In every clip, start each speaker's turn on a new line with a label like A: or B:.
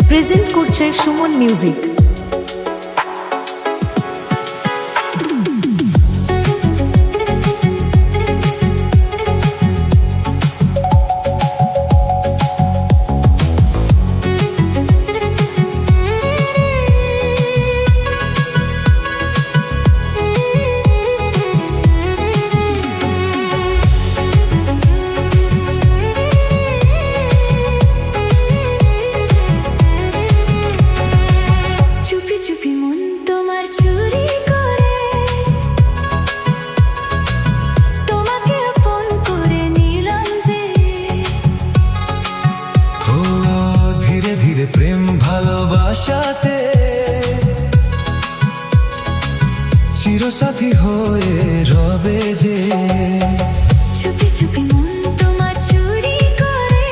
A: Present করছে Suman music.
B: প্রেম ভালোবাসাতে চিরসাথী হয়ে রবে যে,
C: চুপি চুপি মন তোমার চুরি করে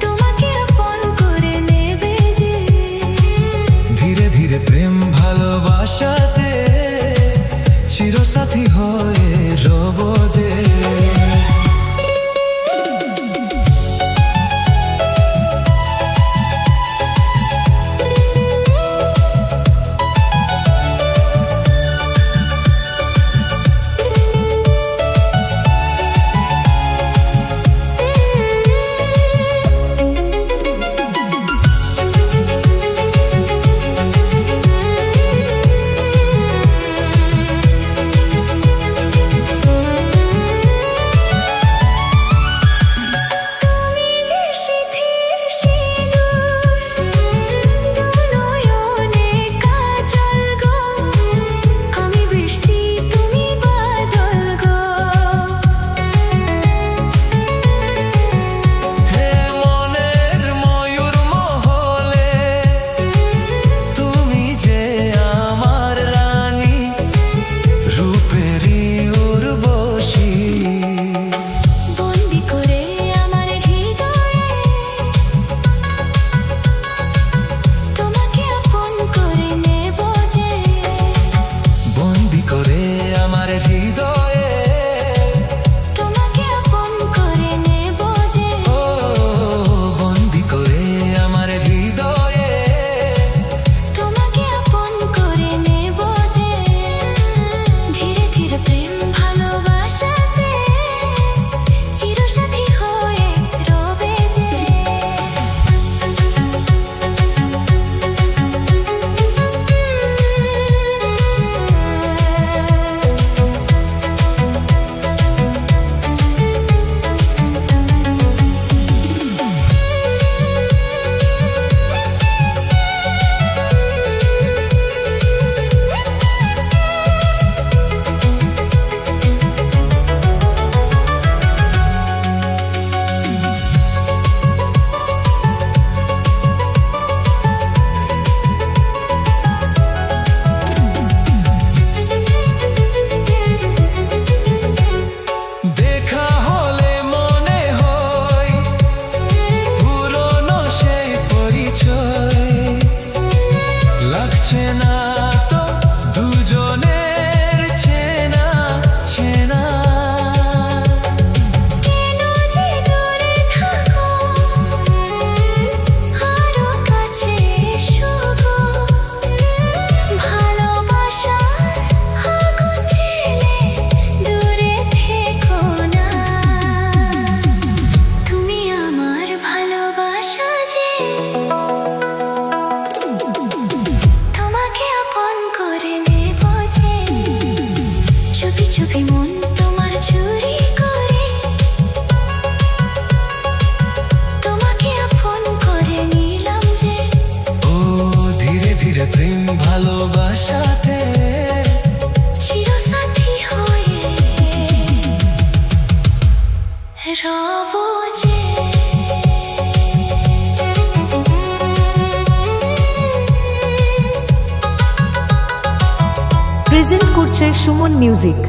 C: তোমাকে আপন করে নেবে যে।
B: ধীরে ধীরে প্রেম ভালোবাসাতে চিরসাথী হয়ে রব যে।
C: চুপি মন তোমার চুরি করে তোমাকে আপন করে নিলাম যে।
B: ও ধীরে ধীরে প্রেম ভালোবাসাতে
C: চিরসাথী হয়ে রব যে।
A: প্রেজেন্ট করছে সুমন মিউজিক।